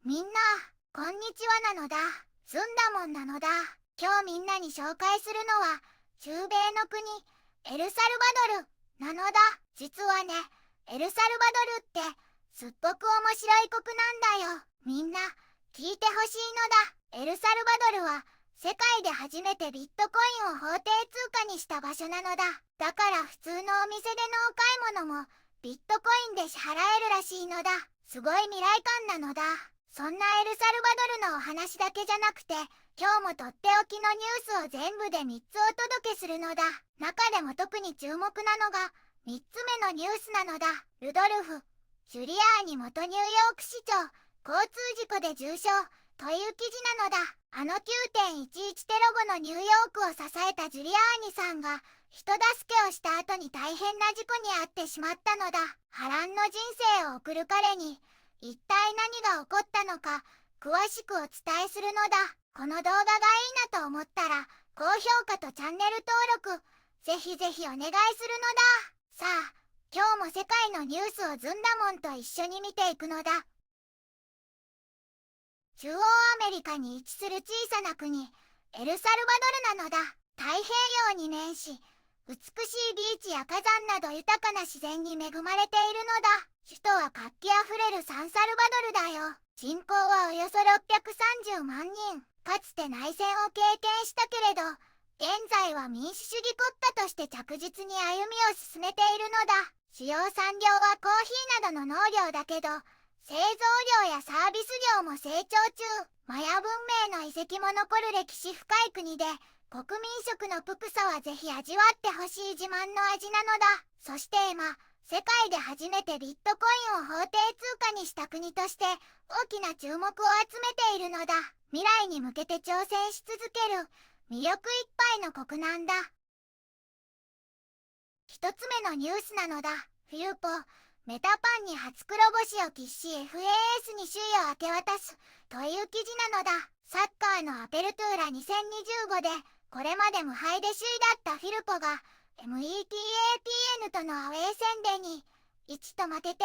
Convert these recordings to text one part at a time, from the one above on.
みんな、こんにちはなのだ。ずんだもんなのだ。今日みんなに紹介するのは、中米の国、エルサルバドルなのだ。実はね、エルサルバドルって、すっごく面白い国なんだよ。みんな、聞いてほしいのだ。エルサルバドルは、世界で初めてビットコインを法定通貨にした場所なのだ。だから普通のお店でのお買い物も、ビットコインで支払えるらしいのだ。すごい未来感なのだ。そんなエルサルバドルのお話だけじゃなくて、今日もとっておきのニュースを全部で3つお届けするのだ。中でも特に注目なのが、3つ目のニュースなのだ。ルドルフ・ジュリアーニ元ニューヨーク市長、交通事故で重傷という記事なのだ。あの9.11テロ後のニューヨークを支えたジュリアーニさんが、人助けをした後に大変な事故に遭ってしまったのだ。波乱の人生を送る彼に、一体何が起こったのか、詳しくお伝えするのだ。この動画がいいなと思ったら、高評価とチャンネル登録、ぜひぜひお願いするのだ。さあ、今日も世界のニュースをずんだもんと一緒に見ていくのだ。中央アメリカに位置する小さな国、エルサルバドルなのだ。太平洋に面し、美しいビーチや火山など豊かな自然に恵まれているのだ。首都は活気あふれるサンサルバドルだよ。人口はおよそ630万人。かつて内戦を経験したけれど、現在は民主主義国家として着実に歩みを進めているのだ。主要産業はコーヒーなどの農業だけど、製造業やサービス業も成長中。マヤ文明の遺跡も残る歴史深い国で、国民食のプクサはぜひ味わってほしい自慢の味なのだ。そして今、世界で初めてビットコインを法定通貨にした国として大きな注目を集めているのだ。未来に向けて挑戦し続ける魅力いっぱいの国なんだ。一つ目のニュースなのだ。フィルポ、メタパンに初黒星を喫し FAS に首位を明け渡すという記事なのだ。サッカーのアペルトゥーラ2025でこれまで無敗で首位だったフィルポがMETAPN とのアウェー戦でに1と負けて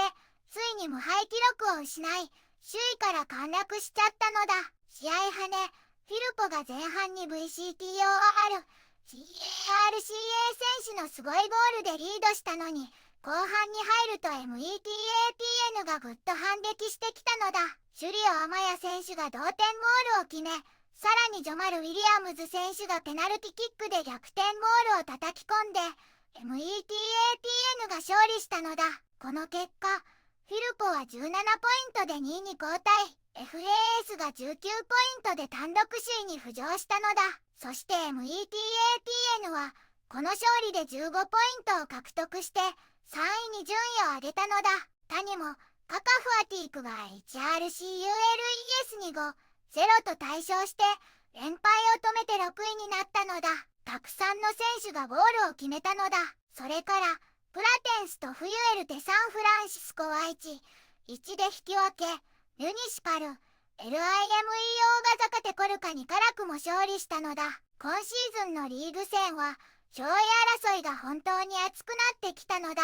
ついに無敗記録を失い首位から陥落しちゃったのだ。試合はね、フィルポが前半に VCTOR CARCA 選手のすごいゴールでリードしたのに後半に入ると METAPN がぐっと反撃してきたのだ。ジュリオ・アマヤ選手が同点ゴールを決め、さらにジョマル・ウィリアムズ選手がペナルティキックで逆転ゴールを叩き込んで METAPN が勝利したのだ。この結果、フィルポは17ポイントで2位に後退、FAS が19ポイントで単独首位に浮上したのだ。そして METAPN はこの勝利で15ポイントを獲得して3位に順位を上げたのだ。他にもカカフアティークが HRCULES に5-0と大勝して連敗を止めて6位になったのだ。たくさんの選手がゴールを決めたのだ。それからプラテンスとフユエルテ・サンフランシスコは1-1で引き分け、ミュニシパル、LIMEO がザカテコルカに辛くも勝利したのだ。今シーズンのリーグ戦は上位争いが本当に熱くなってきたのだ。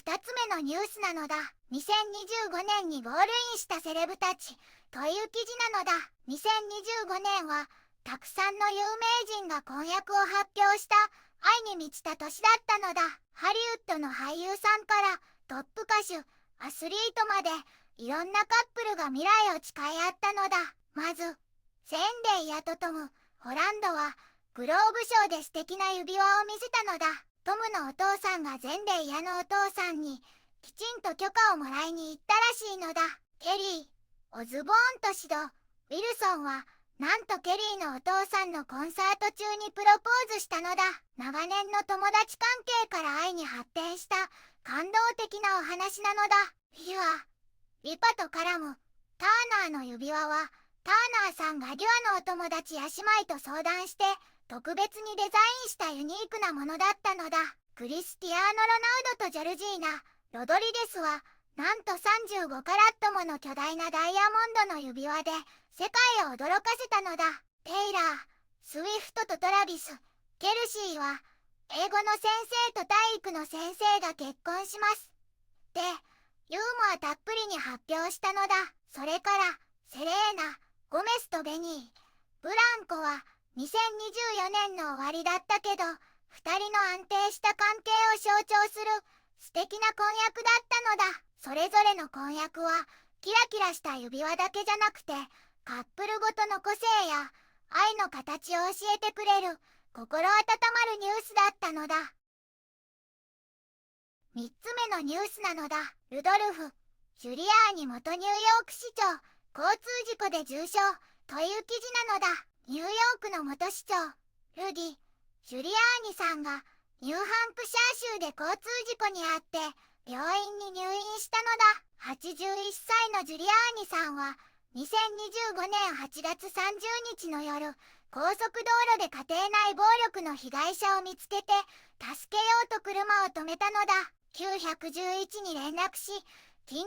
2つ目のニュースなのだ。2025年にゴールインしたセレブたちという記事なのだ。2025年はたくさんの有名人が婚約を発表した愛に満ちた年だったのだ。ハリウッドの俳優さんからトップ歌手、アスリートまでいろんなカップルが未来を誓い合ったのだ。まず、ゼンデイヤとトム・ホランドはグローブ賞で素敵な指輪を見せたのだ。トムのお父さんがゼンデイヤのお父さんにきちんと許可をもらいに行ったらしいのだ。ケリー、オズボーンとシド、ウィルソンはなんとケリーのお父さんのコンサート中にプロポーズしたのだ。長年の友達関係から愛に発展した感動的なお話なのだ。フィア、リパと絡むターナーの指輪はターナーさんがデュアのお友達や姉妹と相談して特別にデザインしたユニークなものだったのだ。クリスティアーノ・ロナウドとジョルジーナ・ロドリゲスはなんと35カラットもの巨大なダイヤモンドの指輪で世界を驚かせたのだ。テイラー、スウィフトとトラビス、ケルシーは英語の先生と体育の先生が結婚しますってユーモアたっぷりに発表したのだ。それから、セレーナ、ゴメスとベニー、ブランコは2024年の終わりだったけど、二人の安定した関係を象徴する素敵な婚約だったのだ。それぞれの婚約は、キラキラした指輪だけじゃなくて、カップルごとの個性や愛の形を教えてくれる心温まるニュースだったのだ。3つ目のニュースなのだ。ルドルフ・ジュリアーニ元ニューヨーク市長、交通事故で重傷という記事なのだ。ニューヨークの元市長、ルディ・ジュリアーニさんがニューハンプシャー州で交通事故に遭って病院に入院したのだ。81歳のジュリアーニさんは2025年8月30日の夜、高速道路で家庭内暴力の被害者を見つけて助けようと車を止めたのだ。911に連絡し、緊急サ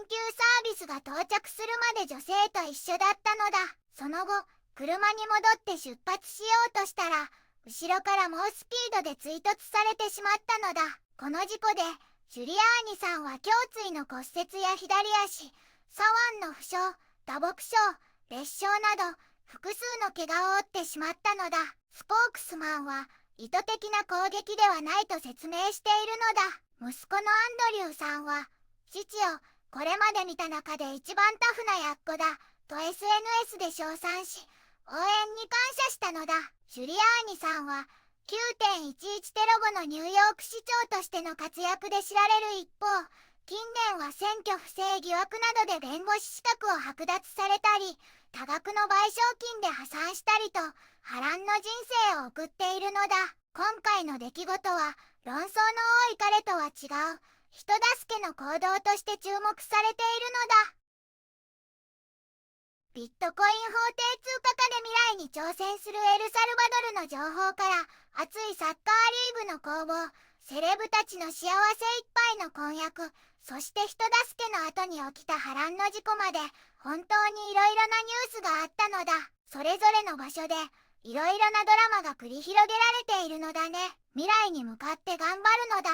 ービスが到着するまで女性と一緒だったのだ。その後、車に戻って出発しようとしたら、後ろから猛スピードで追突されてしまったのだ。この事故で、ジュリアーニさんは胸椎の骨折や左足、左腕の負傷、打撲傷、裂傷など、複数の怪我を負ってしまったのだ。スポークスマンは、意図的な攻撃ではないと説明しているのだ。息子のアンドリューさんは、父をこれまで見た中で一番タフなやっこだ、と SNS で称賛し、応援に感謝したのだ。ジュリアーニさんは、9.11テロ後のニューヨーク市長としての活躍で知られる一方、近年は選挙不正疑惑などで弁護士資格を剥奪されたり、多額の賠償金で破産したりと、波乱の人生を送っているのだ。今回の出来事は、論争の多い彼とは違う、人助けの行動として注目されているのだ。ビットコイン法定通貨化で未来に挑戦するエルサルバドルの情報から、熱いサッカーリーグの攻防、セレブたちの幸せいっぱいの婚約、そして人助けの後に起きた波乱の事故まで、本当にいろいろなニュースがあったのだ。それぞれの場所で、いろいろなドラマが繰り広げられているのだね。未来に向かって頑張るのだ。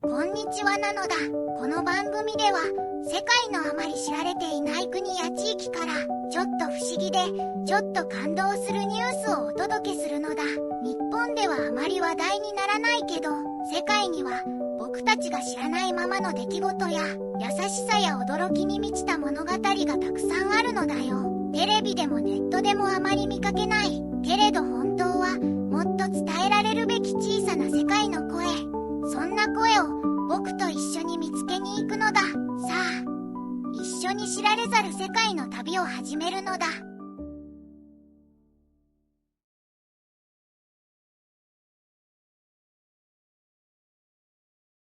こんにちはなのだ。この番組では世界のあまり知られていない国や地域からちょっと不思議でちょっと感動するニュースをお届けするのだ。日本ではあまり話題にならないけど、世界には僕たちが知らないままの出来事や優しさや驚きに満ちた物語がたくさんあるのだよ。テレビでもネットでもあまり見かけない。けれど本当はもっと伝えられるべき小さな世界の声。そんな声を僕と一緒に見つけに行くのだ。さあ、一緒に知られざる世界の旅を始めるのだ。